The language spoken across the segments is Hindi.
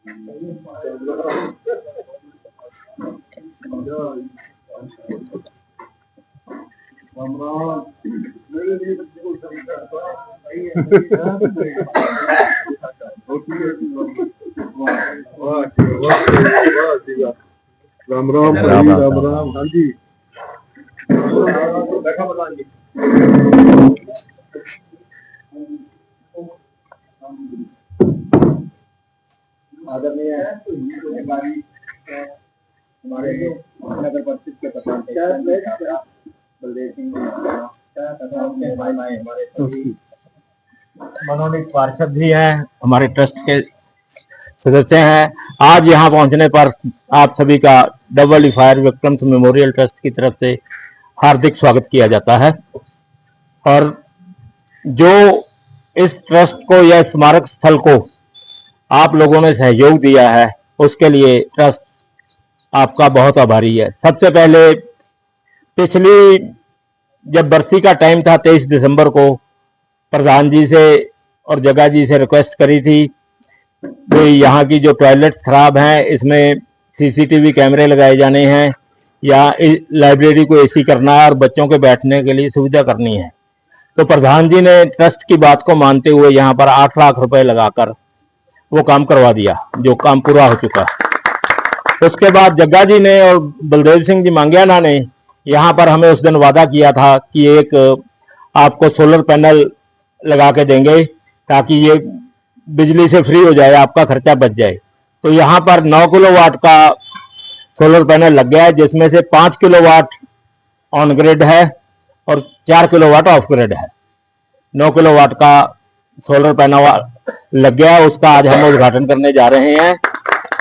राम राम भाई, राम राम। हाँ जी, आदरणीय हमारे नगर परिषद के प्रधान बलदेव सिंह मनोनीत पार्षद भी हैं, हमारे ट्रस्ट के सदस्य हैं। आज यहाँ पहुंचने पर आप सभी का double fire victims memorial trust की तरफ से हार्दिक स्वागत किया जाता है। और जो इस ट्रस्ट को या स्मारक स्थल को आप लोगों ने सहयोग दिया है, उसके लिए ट्रस्ट आपका बहुत आभारी है। सबसे पहले पिछली जब बरसी का टाइम था 23 दिसंबर को, प्रधान जी से और जग्गा जी से रिक्वेस्ट करी थी कि यहाँ की जो टॉयलेट्स खराब हैं इसमें सीसीटीवी कैमरे लगाए जाने हैं या लाइब्रेरी को एसी करना है और बच्चों के बैठने के लिए सुविधा करनी है। तो प्रधान जी ने ट्रस्ट की बात को मानते हुए यहाँ पर 8 लाख रुपए लगाकर वो काम करवा दिया, जो काम पूरा हो चुका है। उसके बाद जग्गा जी ने और बलदेव सिंह जी मांगियाना ने यहाँ पर हमें उस दिन वादा किया था कि एक आपको सोलर पैनल लगा के देंगे ताकि ये बिजली से फ्री हो जाए, आपका खर्चा बच जाए। तो यहाँ पर 9 किलोवाट का सोलर पैनल लग गया है, जिसमें से 5 किलोवाट ऑन ग्रिड है और 4 किलोवाट ऑफ ग्रिड है। 9 किलोवाट का सोलर पैनल लग गया है, उसका आज हम उद्घाटन करने जा रहे हैं,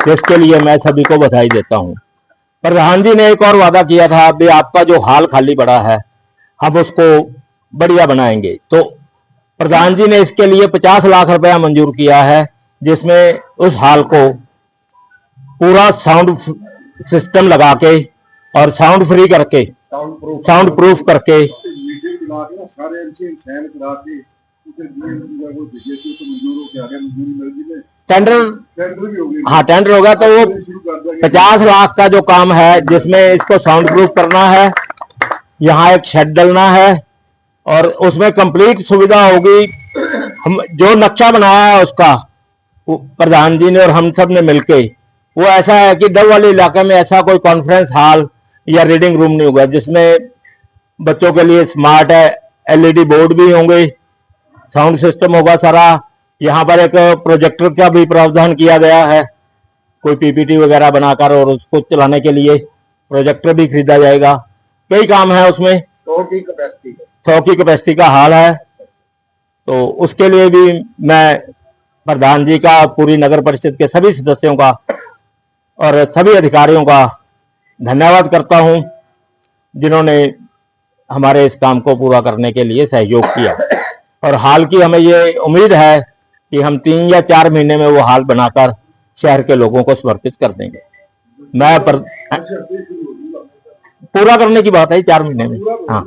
जिसके लिए मैं सभी को बधाई देता हूँ। प्रधान जी ने एक और वादा किया था, अभी आपका जो हाल खाली पड़ा है हम उसको बढ़िया बनाएंगे। तो प्रधान जी ने इसके लिए 50 लाख रुपया मंजूर किया है, जिसमें उस हाल को पूरा साउंड सिस्टम लगा के और साउंड फ्री करके, साउंड प्रूफ करके टेंडर होगा। तो वो 50 लाख का जो काम है, जिसमें इसको साउंड प्रूफ करना है, यहाँ एक शेड डलना है और उसमें कंप्लीट सुविधा होगी। हम जो नक्शा बनाया है उसका प्रधान जी ने और हम सब ने मिलके, वो ऐसा है कि डल वाले इलाके में ऐसा कोई कॉन्फ्रेंस हॉल या रीडिंग रूम नहीं होगा, जिसमें बच्चों के लिए स्मार्ट है, एलईडी बोर्ड भी होंगे, साउंड सिस्टम होगा सारा। यहाँ पर एक प्रोजेक्टर का भी प्रावधान किया गया है, कोई पीपीटी वगैरह बनाकर, और उसको चलाने के लिए प्रोजेक्टर भी खरीदा जाएगा। कई काम है उसमें। 100 की कैपेसिटी का हॉल है। तो उसके लिए भी मैं प्रधान जी का, पूरी नगर परिषद के सभी सदस्यों का और सभी अधिकारियों का धन्यवाद करता हूं, जिन्होंने हमारे इस काम को पूरा करने के लिए सहयोग किया। और हाल की हमें ये उम्मीद है कि हम 3 या 4 महीने में वो हाल बनाकर शहर के लोगों को समर्पित कर देंगे। पूरा करने की बात है 4 महीने में। हाँ।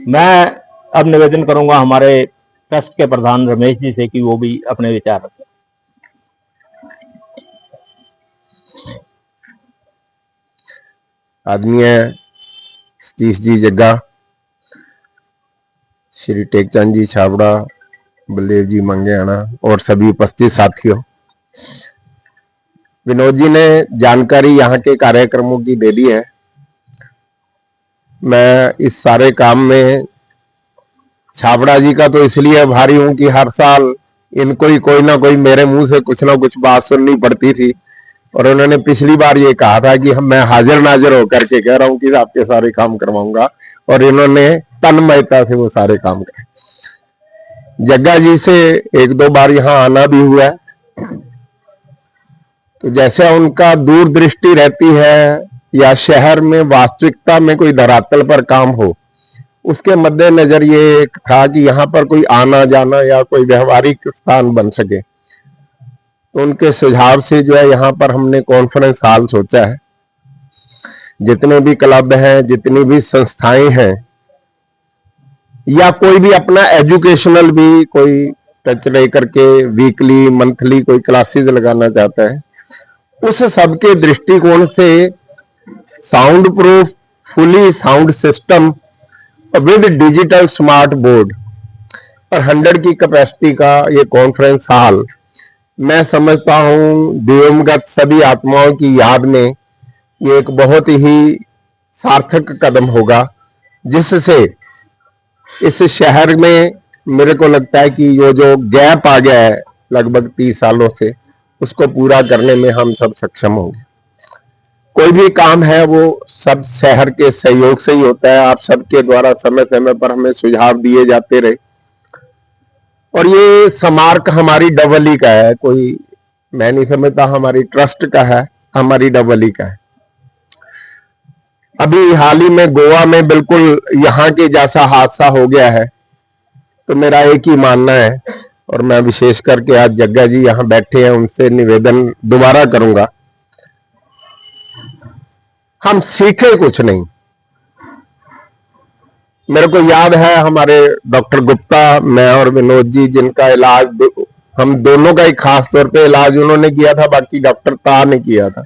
मैं अब निवेदन करूंगा हमारे ट्रस्ट के प्रधान रमेश जी से कि वो भी अपने विचार रखें। आदरणीय सतीश जी जग्गा, श्री टेकचंद जी छाबड़ा, बलदेव जी मंगेआना और सभी उपस्थित साथियों, विनोद जी ने जानकारी यहाँ के कार्यक्रमों की दे दी है। मैं इस सारे काम में छाबड़ा जी का तो इसलिए आभारी हूं कि हर साल इनको ही कोई ना कोई मेरे मुंह से कुछ ना कुछ बात सुननी पड़ती थी, और उन्होंने पिछली बार ये कहा था कि मैं हाजिर नाजिर होकर के कह रहा हूं कि आपके सारे काम करवाऊंगा, और इन्होंने तन्मयता से वो सारे काम करे। जग्गा जी से 1-2 बार यहाँ आना भी हुआ है, तो जैसे उनका दूरदृष्टि रहती है या शहर में वास्तविकता में कोई धरातल पर काम हो, उसके मद्देनजर ये था कि यहाँ पर कोई आना जाना या कोई व्यवहारिक स्थान बन सके। तो उनके सुझाव से जो है यहाँ पर हमने कॉन्फ्रेंस हॉल सोचा है। जितने भी क्लब हैं, जितनी भी संस्थाएं हैं, या कोई भी अपना एजुकेशनल भी कोई टच लेकर के वीकली मंथली कोई क्लासेस लगाना चाहता है, उस सब के दृष्टिकोण से sound proof fully sound system with digital smart board और 100 की कैपेसिटी का ये कॉन्फ्रेंस हॉल मैं समझता हूं दिवंगत सभी आत्माओं की याद में ये एक बहुत ही सार्थक कदम होगा, जिससे इस शहर में मेरे को लगता है कि ये जो गैप आ गया है लगभग 30 सालों से, उसको पूरा करने में हम सब सक्षम होंगे। कोई भी काम है वो सब शहर के सहयोग से ही होता है। आप सबके द्वारा समय समय पर हमें सुझाव दिए जाते रहे और ये स्मारक हमारी डबली का है, कोई मैं नहीं समझता हमारी ट्रस्ट का है, हमारी डबली का है। अभी हाल ही में गोवा में बिल्कुल यहाँ के जैसा हादसा हो गया है, तो मेरा एक ही मानना है और मैं विशेष करके आज जग्गा जी यहाँ बैठे हैं उनसे निवेदन दोबारा करूंगा, हम सीखे कुछ नहीं। मेरे को याद है हमारे डॉक्टर गुप्ता, मैं और विनोद जी, जिनका इलाज हम दोनों का ही खास तौर पे इलाज उन्होंने किया था, बाकी डॉक्टर ता ने किया था।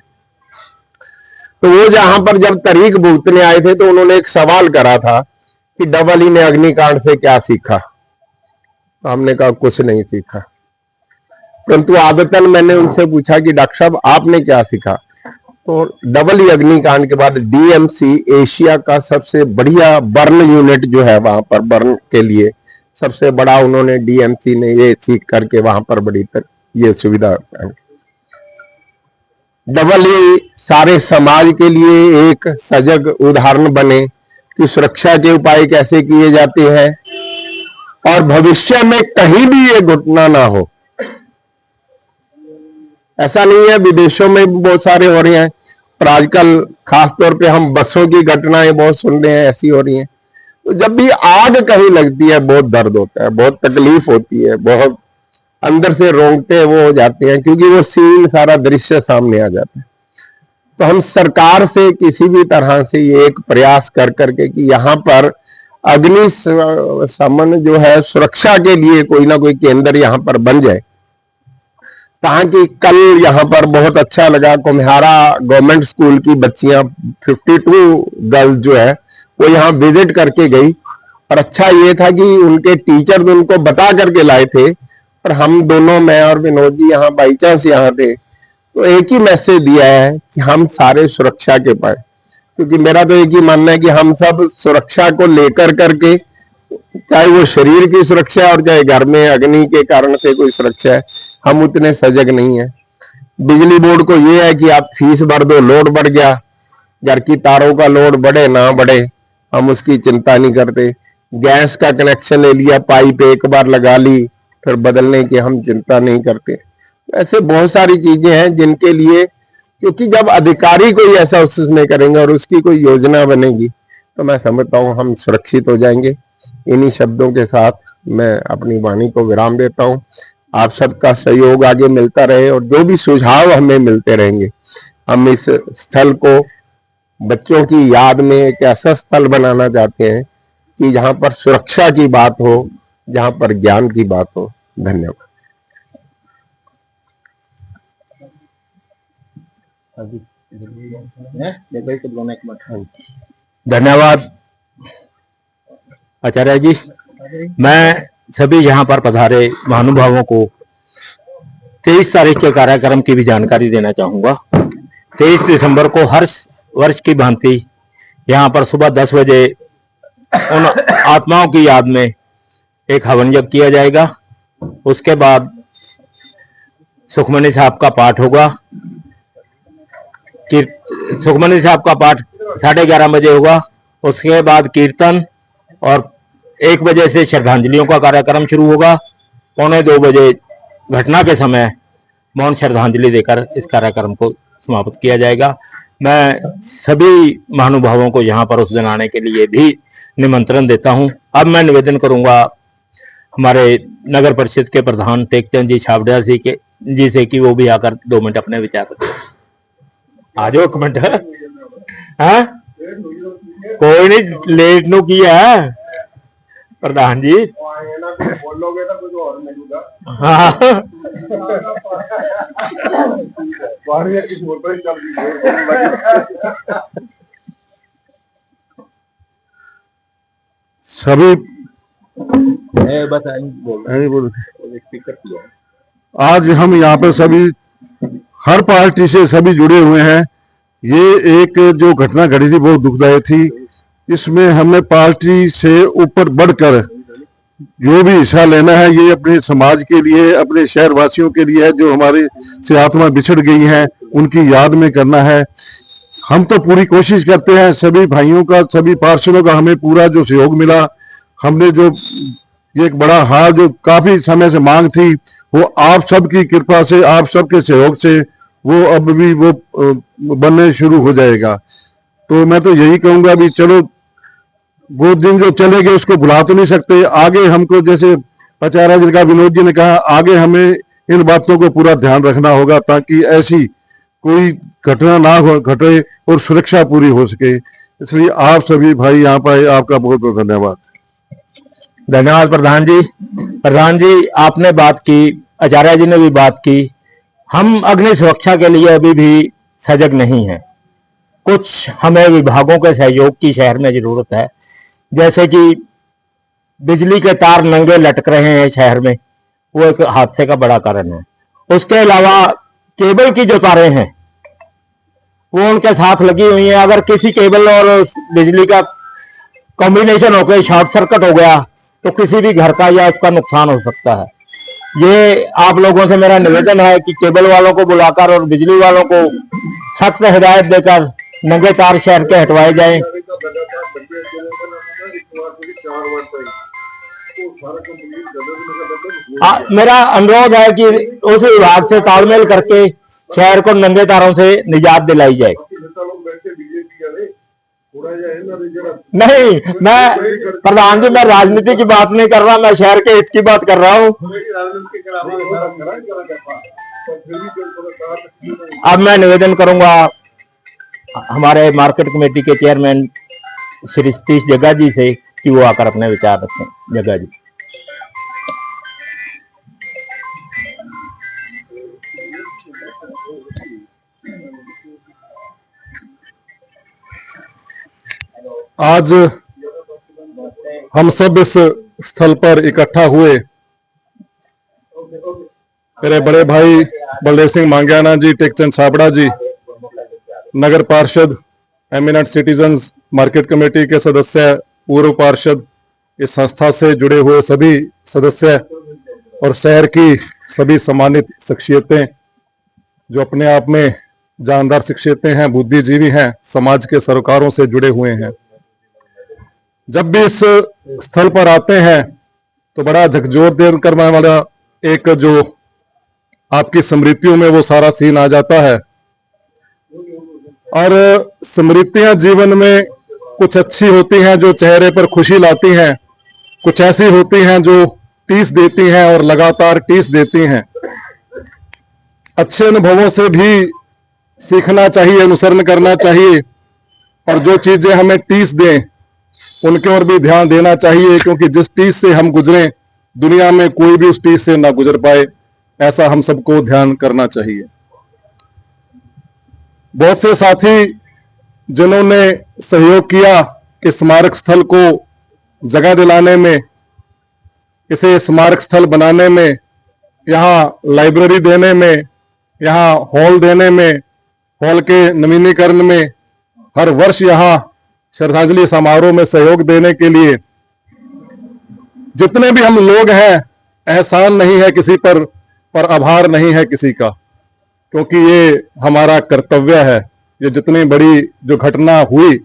तो वो जहां पर जब तरीक भुगतने आए थे तो उन्होंने एक सवाल करा था कि डबल ई ने अग्निकांड से क्या सीखा। तो हमने कहा कुछ नहीं सीखा, परंतु आदतन मैंने उनसे पूछा कि डॉक्टर साहब आपने क्या सीखा। तो डबल ई अग्निकांड के बाद डीएमसी एशिया का सबसे बढ़िया बर्न यूनिट जो है, वहां पर बर्न के लिए सबसे बड़ा उन्होंने डीएमसी ने ये सीख करके वहां पर बड़ी ये सुविधा। डबल ई सारे समाज के लिए एक सजग उदाहरण बने कि सुरक्षा के उपाय कैसे किए जाते हैं और भविष्य में कहीं भी ये घटना ना हो। ऐसा नहीं है, विदेशों में भी बहुत सारे हो रहे हैं, पर आजकल खास तौर पे हम बसों की घटनाएं बहुत सुन रहे हैं, ऐसी हो रही हैं। तो जब भी आग कहीं लगती है बहुत दर्द होता है, बहुत तकलीफ होती है, बहुत अंदर से रोंगटे वो हो जाते हैं, क्योंकि वो सीन सारा दृश्य सामने आ जाता है। तो हम सरकार से किसी भी तरह से ये एक प्रयास कर करके कि यहाँ पर अग्नि शमन जो है सुरक्षा के लिए कोई ना कोई केंद्र यहाँ पर बन जाए, ताकि कल यहाँ पर बहुत अच्छा लगा, कुम्हारा गवर्नमेंट स्कूल की बच्चियां 52 गर्ल्स जो है वो यहाँ विजिट करके गई और अच्छा ये था कि उनके टीचर उनको बता करके लाए थे, और हम दोनों, मैं और विनोद जी यहाँ बाई चांस यहाँ थे, तो एक ही मैसेज दिया है कि हम सारे सुरक्षा के पाए। क्योंकि मेरा तो एक ही मानना है कि हम सब सुरक्षा को लेकर करके, चाहे वो शरीर की सुरक्षा और चाहे घर में अग्नि के कारण से कोई सुरक्षा है, हम उतने सजग नहीं है। बिजली बोर्ड को ये है कि आप फीस भर दो, लोड बढ़ गया, घर की तारों का लोड बढ़े ना बढ़े हम उसकी चिंता नहीं करते। गैस का कनेक्शन ले लिया, पाइप एक बार लगा ली, फिर बदलने की हम चिंता नहीं करते। ऐसे बहुत सारी चीजें हैं जिनके लिए, क्योंकि जब अधिकारी कोई ऐसा उसमें करेंगे और उसकी कोई योजना बनेगी तो मैं समझता हूं हम सुरक्षित हो जाएंगे। इन्हीं शब्दों के साथ मैं अपनी वाणी को विराम देता हूं। आप सबका सहयोग आगे मिलता रहे और जो भी सुझाव हमें मिलते रहेंगे, हम इस स्थल को बच्चों की याद में एक ऐसा स्थल बनाना चाहते हैं कि जहां पर सुरक्षा की बात हो, जहां पर ज्ञान की बात हो। धन्यवाद। धन्यवाद आचार्य जी। मैं सभी यहाँ पर पधारे महानुभावों को 23 तारीख के कार्यक्रम की भी जानकारी देना चाहूंगा। 23 दिसंबर को हर वर्ष की भांति यहाँ पर सुबह 10 बजे उन आत्माओं की याद में एक हवन यज्ञ किया जाएगा। उसके बाद सुखमनी साहब का पाठ होगा। सुखमनी साहब का पाठ 11:30 बजे होगा। उसके बाद कीर्तन और 1 बजे से श्रद्धांजलियों का कार्यक्रम शुरू होगा। 1:45 बजे घटना के समय मौन श्रद्धांजलि देकर इस कार्यक्रम को समाप्त किया जाएगा। मैं सभी महानुभावों को यहाँ पर उस दिन आने के लिए भी निमंत्रण देता हूँ। अब मैं निवेदन करूंगा हमारे नगर परिषद के प्रधान टेकचंद जी छाबड़ा जी से कि वो भी आकर 2 मिनट अपने विचार रखें। आ जाओ 1 मिनट। हाँ कोई नहीं, लेट नो किया प्रधान जी। आए ना कुछ बोलोगे तो कुछ और मिलेगा। हाँ बाहर किसी बोल पर चल सभी आज हम यहाँ पर सभी हर पार्टी से सभी जुड़े हुए हैं। ये एक जो घटना घटी थी बहुत दुखदायी थी। इसमें हमें पार्टी से ऊपर बढ़कर जो भी हिस्सा लेना है ये अपने समाज के लिए, अपने शहर वासियों के लिए है जो हमारे से आत्मा बिछड़ गई है, उनकी याद में करना है। हम तो पूरी कोशिश करते हैं, सभी भाइयों का, सभी पार्षदों का हमें पूरा जो सहयोग मिला। हमने जो ये एक बड़ा हाल जो काफी समय से मांग थी वो आप सबकी कृपा से, आप सबके सहयोग से वो अब भी वो बनने शुरू हो जाएगा। तो मैं तो यही कहूंगा भी चलो वो दिन जो चले गए उसको भुला तो नहीं सकते। आगे हमको जैसे आचार्य जी का, विनोद जी ने कहा, आगे हमें इन बातों को पूरा ध्यान रखना होगा ताकि ऐसी कोई घटना ना हो घटे और सुरक्षा पूरी हो सके। इसलिए आप सभी भाई यहाँ पर आए, आपका बहुत बहुत धन्यवाद। धन्यवाद प्रधान जी। प्रधान जी आपने बात की, आचार्य जी ने भी बात की। हम अग्नि सुरक्षा के लिए अभी भी सजग नहीं हैं। कुछ हमें विभागों के सहयोग की शहर में जरूरत है, जैसे कि बिजली के तार नंगे लटक रहे हैं शहर में, वो एक हादसे का बड़ा कारण है। उसके अलावा केबल की जो तारें हैं वो उनके साथ लगी हुई हैं। अगर किसी केबल और बिजली का कॉम्बिनेशन होकर शॉर्ट सर्किट हो गया तो किसी भी घर का या उसका नुकसान हो सकता है। ये आप लोगों से मेरा निवेदन है कि केबल वालों को बुलाकर और बिजली वालों को सख्त हिदायत देकर नंगे तार शहर के हटवाए जाएं। मेरा अनुरोध है कि उस विभाग से तालमेल करके शहर को नंगे तारों से निजात दिलाई जाए। नहीं, मैं प्रधान जी, मैं राजनीति की बात नहीं कर रहा, मैं शहर के हित की बात कर रहा हूँ। अब मैं निवेदन करूंगा हमारे मार्केट कमेटी के चेयरमैन श्री सतीश जग्गा जी से कि वो आकर अपने विचार रखें। जग्गा जी। आज हम सब इस स्थल पर इकट्ठा हुए। मेरे बड़े भाई बलदेव सिंह मांग्याना जी, टेकचंद छाबड़ा जी, नगर पार्षद, एमिनेंट सिटीजन्स, मार्केट कमेटी के सदस्य, पूर्व पार्षद, इस संस्था से जुड़े हुए सभी सदस्य और शहर की सभी सम्मानित शख्सियतें जो अपने आप में जानदार शख्सियतें हैं, बुद्धिजीवी हैं, समाज के सरोकारों से जुड़े हुए हैं। जब भी इस स्थल पर आते हैं तो बड़ा झकझोर देर करने वाला एक जो आपकी स्मृतियों में वो सारा सीन आ जाता है। और स्मृतियां जीवन में कुछ अच्छी होती हैं जो चेहरे पर खुशी लाती हैं, कुछ ऐसी होती हैं जो टीस देती हैं और लगातार टीस देती हैं। अच्छे अनुभवों से भी सीखना चाहिए, अनुसरण करना चाहिए, और जो चीजें हमें टीस दें उनके ओर भी ध्यान देना चाहिए, क्योंकि जिस टीस से हम गुजरे दुनिया में कोई भी उस टीस से ना गुजर पाए, ऐसा हम सबको ध्यान करना चाहिए। बहुत से साथी जिन्होंने सहयोग किया इस स्मारक स्थल को जगह दिलाने में, इसे स्मारक स्थल बनाने में, यहाँ लाइब्रेरी देने में, यहाँ हॉल देने में, हॉल के नवीनीकरण में, हर वर्ष यहाँ श्रद्धांजलि समारोह में सहयोग देने के लिए जितने भी हम लोग हैं, एहसान नहीं है किसी पर आभार नहीं है किसी का, क्योंकि ये हमारा कर्तव्य है। ये जितनी बड़ी जो घटना हुई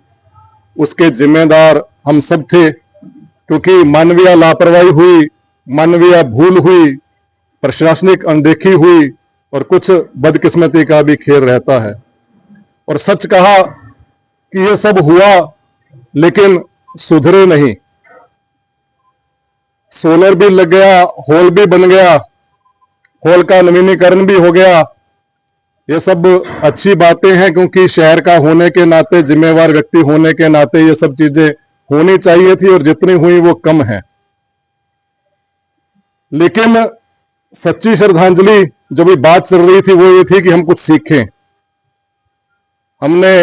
उसके जिम्मेदार हम सब थे, क्योंकि मानवीय लापरवाही हुई, मानवीय भूल हुई, प्रशासनिक अनदेखी हुई और कुछ बदकिस्मती का भी खेल रहता है। और सच कहा कि ये सब हुआ लेकिन सुधरे नहीं। सोलर भी लग गया, हॉल भी बन गया, हॉल का नवीनीकरण भी हो गया। ये सब अच्छी बातें हैं, क्योंकि शहर का होने के नाते, जिम्मेवार व्यक्ति होने के नाते ये सब चीजें होनी चाहिए थी, और जितनी हुई वो कम है। लेकिन सच्ची श्रद्धांजलि जो भी बात चल रही थी वो ये थी कि हम कुछ सीखें। हमने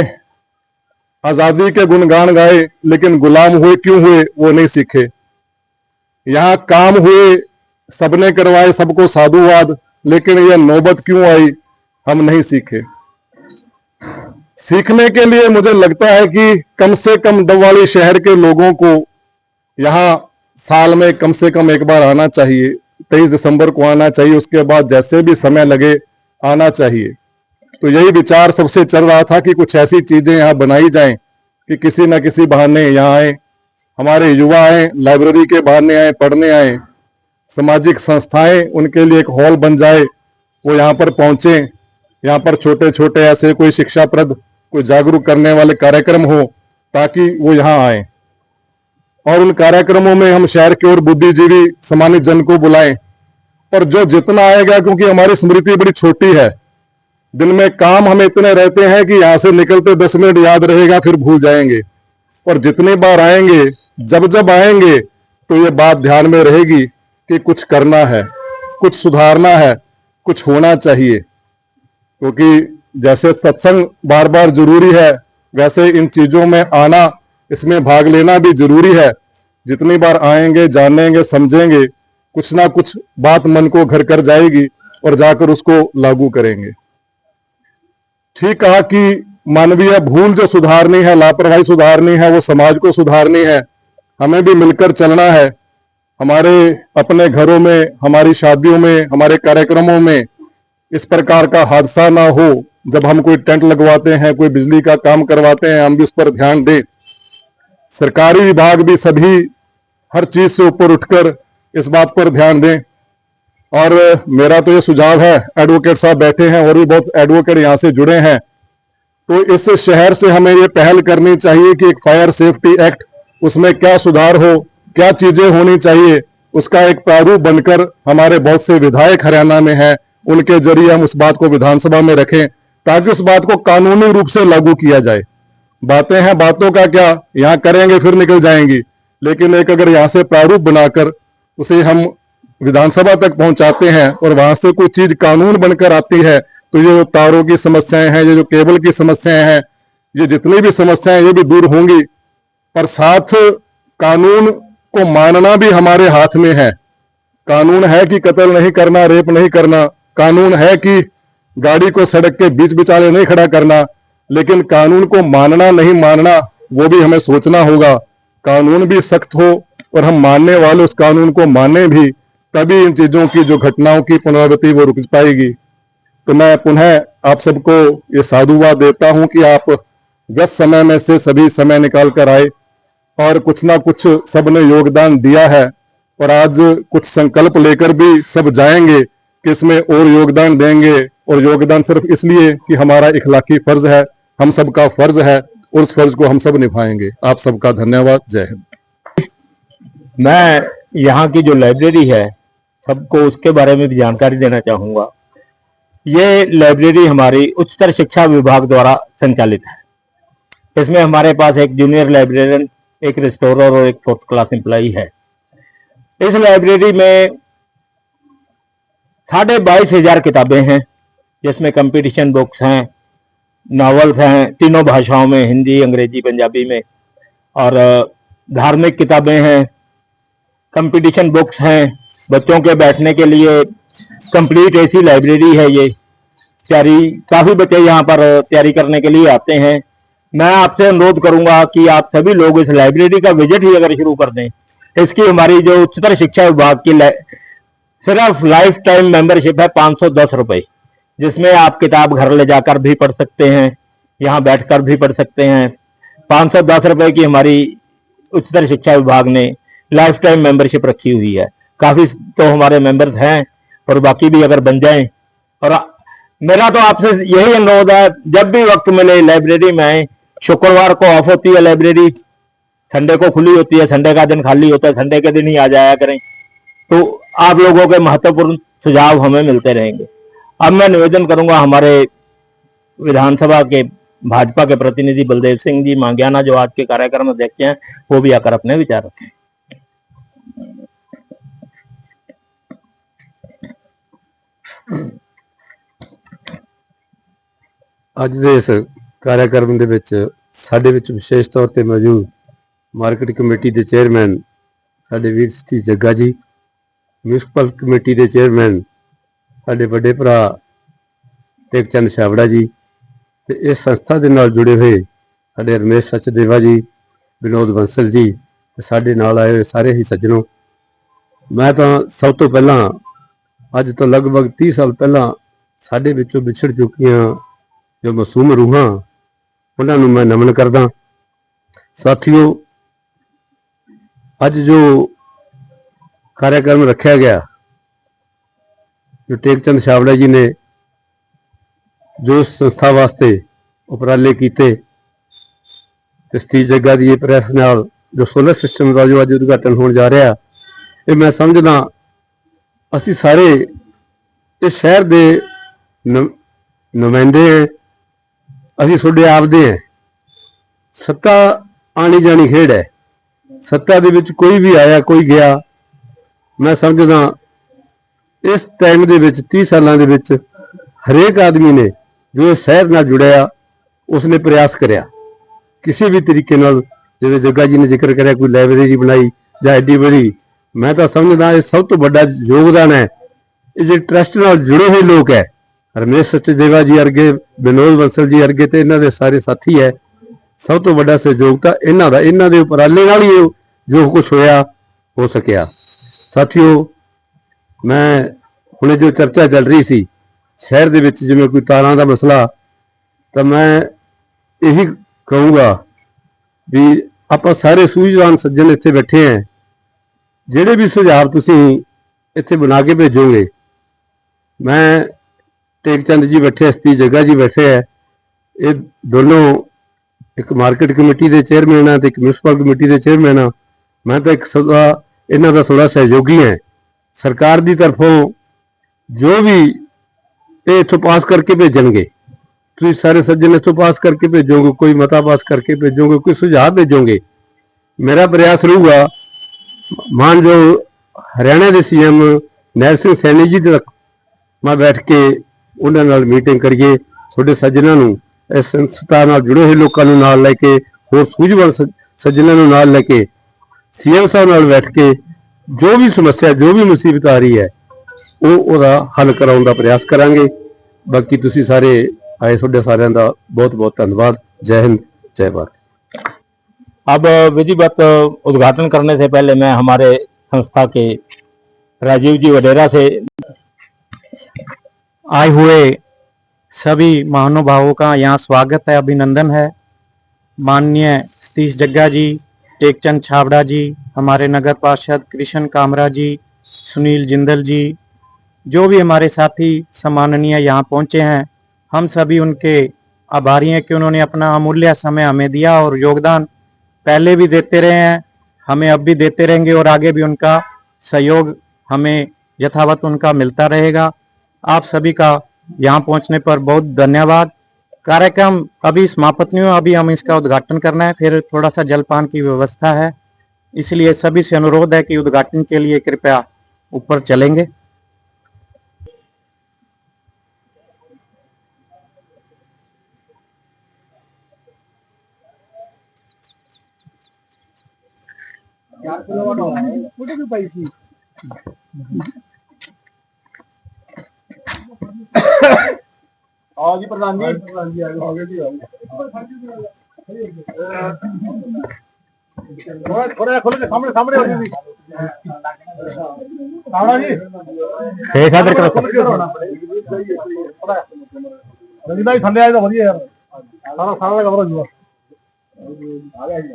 आजादी के गुणगान गाए, लेकिन गुलाम हुए क्यों हुए वो नहीं सीखे। यहां काम हुए, सबने करवाए सबको साधुवाद, लेकिन यह नौबत क्यों आई हम नहीं सीखे। सीखने के लिए मुझे लगता है कि कम से कम डबवाली शहर के लोगों को यहां साल में कम से कम एक बार आना चाहिए। 23 दिसंबर को आना चाहिए, उसके बाद जैसे भी समय लगे आना चाहिए। तो यही विचार सबसे चल रहा था कि कुछ ऐसी चीजें यहाँ बनाई जाएं कि किसी न किसी बहाने यहाँ आए, हमारे युवा आए, लाइब्रेरी के बहाने आए, पढ़ने आए, सामाजिक संस्थाएं उनके लिए एक हॉल बन जाए, वो यहाँ पर पहुंचे, यहाँ पर छोटे छोटे ऐसे कोई शिक्षाप्रद, कोई जागरूक करने वाले कार्यक्रम हो ताकि वो यहाँ आए। और उन कार्यक्रमों में हम शहर के और बुद्धिजीवी सम्मानित जन को बुलाएं। और जो जितना आएगा, क्योंकि हमारी स्मृति बड़ी छोटी है, दिन में काम हमें इतने रहते हैं कि यहां से निकलते 10 मिनट याद रहेगा, फिर भूल जाएंगे। और जितनी बार आएंगे, जब जब आएंगे, तो ये बात ध्यान में रहेगी कि कुछ करना है, कुछ सुधारना है, कुछ होना चाहिए। क्योंकि जैसे सत्संग बार बार जरूरी है, वैसे इन चीजों में आना, इसमें भाग लेना भी जरूरी है। जितनी बार आएंगे, जानेंगे, समझेंगे, कुछ ना कुछ बात मन को घर कर जाएगी और जाकर उसको लागू करेंगे। ठीक कहा कि मानवीय भूल जो सुधारनी है, लापरवाही सुधारनी है, वो समाज को सुधारनी है। हमें भी मिलकर चलना है। हमारे अपने घरों में, हमारी शादियों में, हमारे कार्यक्रमों में इस प्रकार का हादसा ना हो। जब हम कोई टेंट लगवाते हैं, कोई बिजली का काम करवाते हैं, हम भी उस पर ध्यान दें। सरकारी विभाग भी सभी हर चीज से ऊपर उठकर इस बात पर ध्यान दें। और मेरा तो ये सुझाव है, एडवोकेट साहब बैठे हैं और भी बहुत एडवोकेट यहाँ से जुड़े हैं, तो इस शहर से हमें ये पहल करनी चाहिए कि एक फायर सेफ्टी एक्ट, उसमें क्या सुधार हो, क्या चीजें होनी चाहिए, उसका एक प्रारूप बनकर हमारे बहुत से विधायक हरियाणा में हैं, उनके जरिए हम उस बात को विधानसभा में रखें ताकि उस बात को कानूनी रूप से लागू किया जाए। बातें हैं, बातों का क्या, यहाँ करेंगे फिर निकल जाएंगी, लेकिन एक अगर यहाँ से प्रारूप बनाकर उसे हम विधानसभा तक पहुंचाते हैं और वहां से कोई चीज कानून बनकर आती है, तो ये जो तारों की समस्याएं हैं, ये जो केबल की समस्याएं हैं, ये जितनी भी समस्याएं ये भी दूर होंगी। पर साथ कानून को मानना भी हमारे हाथ में है। कानून है कि कत्ल नहीं करना, रेप नहीं करना, कानून है कि गाड़ी को सड़क के बीच बिचाले नहीं खड़ा करना, लेकिन कानून को मानना नहीं मानना वो भी हमें सोचना होगा। कानून भी सख्त हो और हम मानने वाले उस कानून को माने भी, तभी इन चीजों की जो घटनाओं की पुनरावृत्ति वो रुक पाएगी। तो मैं पुनः आप सबको ये साधुवाद देता हूं कि आप व्यस्त समय में से सभी समय निकाल कर आए और कुछ ना कुछ सबने योगदान दिया है। और आज कुछ संकल्प लेकर भी सब जाएंगे कि इसमें और योगदान देंगे, और योगदान सिर्फ इसलिए कि हमारा इखलाकी फर्ज है, हम सबका फर्ज है और उस फर्ज को हम सब निभाएंगे। आप सबका धन्यवाद। जय हिंद। मैं यहाँ की जो लाइब्रेरी है सबको उसके बारे में भी जानकारी देना चाहूँगा। ये लाइब्रेरी हमारी उच्चतर शिक्षा विभाग द्वारा संचालित है। इसमें हमारे पास एक जूनियर लाइब्रेरियन, एक रिस्टोरर और एक 4th क्लास एम्प्लॉई है। इस लाइब्रेरी में 22,500 किताबें हैं, जिसमें कंपटीशन बुक्स हैं, नॉवेल्स हैं तीनों भाषाओं में, हिंदी, अंग्रेजी, पंजाबी में, और धार्मिक किताबें हैं, कंपटीशन बुक्स हैं, बच्चों के बैठने के लिए कंप्लीट एसी लाइब्रेरी है। ये तैयारी, काफी बच्चे यहाँ पर तैयारी करने के लिए आते हैं। मैं आपसे अनुरोध करूंगा कि आप सभी लोग इस लाइब्रेरी का विजिट ही अगर शुरू कर दें। इसकी हमारी जो उच्चतर शिक्षा विभाग की सिर्फ लाइफ टाइम मेंबरशिप है 510 रुपए, जिसमें आप किताब घर ले जाकर भी पढ़ सकते हैं, यहाँ बैठकर भी पढ़ सकते हैं। 510 रुपए की हमारी उच्चतर शिक्षा विभाग ने लाइफ टाइम मेंबरशिप रखी हुई है। काफी तो हमारे मेंबर्स हैं और बाकी भी अगर बन जाएं। और मेरा तो आपसे यही अनुरोध है, जब भी वक्त मिले लाइब्रेरी में आए। शुक्रवार को ऑफ होती है लाइब्रेरी, संडे को खुली होती है, संडे का दिन खाली होता है, संडे के दिन ही आ जाया करें। तो आप लोगों के महत्वपूर्ण सुझाव हमें मिलते रहेंगे। अब मैं निवेदन करूंगा, हमारे विधानसभा के भाजपा के प्रतिनिधि बलदेव सिंह जी मांगियाना, जो आज के कार्यक्रम अध्यक्ष हैं, वो भी आकर अपने विचार रखें। ਅੱਜ ਦੇ ਇਸ ਕਾਰਿਆਕਰਮ ਦੇ ਵਿੱਚ ਸਾਡੇ ਵਿੱਚ ਵਿਸ਼ੇਸ਼ ਤੌਰ ਤੇ ਮੌਜੂਦ ਮਾਰਕੀਟ ਕਮੇਟੀ ਦੇ ਚੇਅਰਮੈਨ ਸਾਡੇ ਵੀਰ ਸਤੀ ਜੱਗਾ ਜੀ, ਮਿਊਨਿਸਪਲ ਕਮੇਟੀ ਦੇ ਚੇਅਰਮੈਨ ਸਾਡੇ ਵੱਡੇ ਭਰਾ ਟੇਕ ਚੰਦ ਛਾਬੜਾ ਜੀ ਤੇ ਇਸ ਸੰਸਥਾ ਦੇ ਨਾਲ ਜੁੜੇ ਹੋਏ ਸਾਡੇ ਰਮੇਸ਼ ਸਚਦੇਵਾ ਜੀ, ਵਿਨੋਦ ਬੰਸਲ ਜੀ ਤੇ ਸਾਡੇ ਨਾਲ ਆਏ ਹੋਏ ਸਾਰੇ ਹੀ ਸੱਜਣੋ। ਮੈਂ ਤਾਂ ਸਭ ਤੋਂ ਪਹਿਲਾਂ ਅੱਜ ਤੋਂ ਲਗਭਗ 30 ਸਾਲ ਪਹਿਲਾਂ ਸਾਡੇ ਵਿੱਚੋਂ ਵਿਛੜ ਚੁੱਕੀਆਂ ਜੋ ਮਾਸੂਮ ਰੂਹਾਂ ਉਹਨਾਂ ਨੂੰ ਮੈਂ ਨਮਨ ਕਰਦਾ। ਸਾਥੀਓ, ਅੱਜ ਜੋ ਕਾਰਿਆਕਰਮ ਰੱਖਿਆ ਗਿਆ, ਜੋ ਟੇਕ ਚੰਦ ਛਾਬੜਾ ਜੀ ਨੇ ਜੋ ਸੰਸਥਾ ਵਾਸਤੇ ਉਪਰਾਲੇ ਕੀਤੇ ਤੇ ਸਤੀਸ਼ ਜੱਗਾ ਦੀ ਇਹ ਪ੍ਰੈਸ ਨਾਲ ਜੋ ਸੋਲਰ ਸਿਸਟਮ ਦਾ ਜੋ ਅੱਜ ਉਦਘਾਟਨ ਹੋਣ ਜਾ ਰਿਹਾ, ਇਹ ਮੈਂ ਸਮਝਦਾ ਅਸੀਂ ਸਾਰੇ ਇਸ ਸ਼ਹਿਰ ਦੇ ਨੁਮਾਇੰਦੇ ਹਾਂ, ਅਸੀਂ ਤੁਹਾਡੇ ਆਪਦੇ ਹਾਂ। ਸੱਤਾ ਆਣੀ ਜਾਣੀ ਖੇਡ ਹੈ, ਸੱਤਾ ਦੇ ਵਿੱਚ ਕੋਈ ਵੀ ਆਇਆ ਕੋਈ ਗਿਆ। ਮੈਂ ਸਮਝਦਾ ਇਸ ਟਾਈਮ ਦੇ ਵਿੱਚ 30 ਸਾਲਾਂ ਦੇ ਵਿੱਚ ਹਰੇਕ ਆਦਮੀ ਨੇ ਜੋ ਇਸ ਸ਼ਹਿਰ ਨਾਲ ਜੁੜਿਆ ਉਸਨੇ ਪ੍ਰਯਾਸ ਕਰਿਆ ਕਿਸੇ ਵੀ ਤਰੀਕੇ ਨਾਲ। ਜਿਵੇਂ ਜੱਗਾ ਜੀ ਨੇ ਜ਼ਿਕਰ ਕਰਿਆ, ਕੋਈ ਲਾਇਬ੍ਰੇਰੀ ਬਣਾਈ ਜਾਂ ਐਡੀ ਬੜੀ, ਮੈਂ ਤਾਂ ਸਮਝਦਾ ਇਹ ਸਭ ਤੋਂ ਵੱਡਾ ਯੋਗਦਾਨ ਹੈ। ਇਹ ਜਿਹੜੇ ਟਰਸਟ ਨਾਲ ਜੁੜੇ ਹੋਏ ਲੋਕ ਹੈ, ਰਮੇਸ਼ ਸਚਦੇਵਾ ਜੀ ਵਰਗੇ, ਵਿਨੋਦ ਬੰਸਲ ਜੀ ਵਰਗੇ ਤੇ ਇਹਨਾਂ ਦੇ ਸਾਰੇ ਸਾਥੀ ਹੈ, ਸਭ ਤੋਂ ਵੱਡਾ ਸਹਿਯੋਗ ਤਾਂ ਇਹਨਾਂ ਦਾ, ਇਹਨਾਂ ਦੇ ਉਪਰਾਲੇ ਨਾਲ ਹੀ ਜੋ ਕੁਝ ਹੋਇਆ ਹੋ ਸਕਿਆ। ਸਾਥੀਓ, ਮੈਂ ਹੁਣੇ ਜੋ ਚਰਚਾ ਚੱਲ ਰਹੀ ਸੀ ਸ਼ਹਿਰ ਦੇ ਵਿੱਚ ਜਿਵੇਂ ਕੋਈ ਤਾਰਾਂ ਦਾ ਮਸਲਾ, ਤਾਂ ਮੈਂ ਇਹੀ ਕਹੂੰਗਾ ਵੀ ਆਪਾਂ ਸਾਰੇ ਸੂਝਵਾਨ ਸੱਜਣ ਇੱਥੇ ਬੈਠੇ ਹਾਂ, ਜਿਹੜੇ ਵੀ ਸੁਝਾਅ ਤੁਸੀਂ ਇੱਥੇ ਬਣਾ ਕੇ ਭੇਜੋਗੇ, ਮੈਂ ਟੇਕ ਚੰਦ ਜੀ ਬੈਠੇ, ਸਤੀ ਜੱਗਾ ਜੀ ਬੈਠੇ ਹੈ, ਇਹ ਦੋਨੋਂ ਇੱਕ ਮਾਰਕੀਟ ਕਮੇਟੀ ਦੇ ਚੇਅਰਮੈਨ ਆ ਤੇ ਇੱਕ ਮਿਊਨਿਸਪਲ ਕਮੇਟੀ ਦੇ ਚੇਅਰਮੈਨ ਆ। ਮੈਂ ਤਾਂ ਇੱਕ ਇਹਨਾਂ ਦਾ ਥੋੜਾ ਸਹਿਯੋਗੀ ਹੈ। ਸਰਕਾਰ ਦੀ ਤਰਫੋਂ ਜੋ ਵੀ ਇਹ ਇੱਥੋਂ ਪਾਸ ਕਰਕੇ ਭੇਜਣਗੇ, ਤੁਸੀਂ ਸਾਰੇ ਸੱਜਣ ਇੱਥੋਂ ਪਾਸ ਕਰਕੇ ਭੇਜੋਗੇ, ਕੋਈ ਮਤਾ ਪਾਸ ਕਰਕੇ ਭੇਜੋਗੇ, ਕੋਈ ਸੁਝਾਅ ਭੇਜੋਗੇ, ਮੇਰਾ ਪ੍ਰਯਾਸ ਰਹੂਗਾ ਮਾਨਯੋਗ ਹਰਿਆਣਾ ਦੇ ਸੀਐਮ ਨਹਿਰ ਸਿੰਘ ਸੈਣੀ ਜੀ ਤੱਕ ਮੈਂ ਬੈਠ ਕੇ ਉਹਨਾਂ ਨਾਲ ਮੀਟਿੰਗ ਕਰੀਏ। ਤੁਹਾਡੇ ਸੱਜਣਾਂ ਨੂੰ, ਇਸ ਸੰਸਥਾ ਨਾਲ ਜੁੜੇ ਹੋਏ ਲੋਕਾਂ ਨੂੰ ਨਾਲ ਲੈ ਕੇ, ਹੋਰ ਸੂਝਵਾਨ ਸੱਜਣਾਂ ਨੂੰ ਨਾਲ ਲੈ ਕੇ ਸੀਐਮ ਸਾਹਿਬ ਨਾਲ ਬੈਠ ਕੇ ਜੋ ਵੀ ਸਮੱਸਿਆ, ਜੋ ਵੀ ਮੁਸੀਬਤ ਆ ਰਹੀ ਹੈ, ਉਹਦਾ ਹੱਲ ਕਰਾਉਣ ਦਾ ਪ੍ਰयास ਕਰਾਂਗੇ। ਬਾਕੀ ਤੁਸੀਂ ਸਾਰੇ आए, ਤੁਹਾਡੇ ਸਾਰਿਆਂ ਦਾ बहुत बहुत धन्यवाद। जय हिंद, जय भारत। अब विधिवत उद्घाटन करने से पहले मैं हमारे संस्था के राजीव जी वडेरा से आए हुए सभी महानुभावों का यहाँ स्वागत है, अभिनंदन है। माननीय सतीश जग्गा जी, टेकचंद छाबड़ा जी, हमारे नगर पार्षद कृष्ण कामरा जी, सुनील जिंदल जी, जो भी हमारे साथी सम्माननीय यहाँ पहुँचे हैं, हम सभी उनके आभारी हैं कि उन्होंने अपना अमूल्य समय हमें दिया और योगदान पहले भी देते रहे हैं, हमें अब भी देते रहेंगे और आगे भी उनका सहयोग हमें यथावत उनका मिलता रहेगा। आप सभी का यहाँ पहुँचने पर बहुत धन्यवाद। कार्यक्रम अभी समाप्त नहीं हुआ, अभी हम इसका उद्घाटन करना है, फिर थोड़ा सा जलपान की व्यवस्था है, इसलिए सभी से अनुरोध है कि उद्घाटन के लिए कृपया ऊपर चलेंगे। आओ जी प्रधान जी, आ गए जी। थोड़ा खोलो के सामने सामने हो जी। सामने जी फेस आदर करो रजी भाई, थल्ले आए तो बढ़िया यार, सारा सारा करो जी। आ गया जी।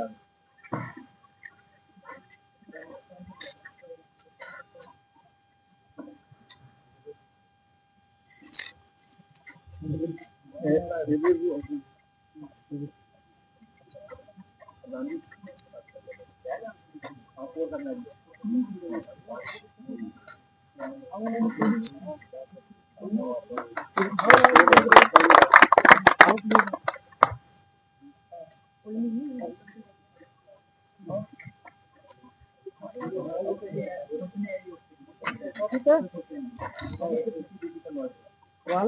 यार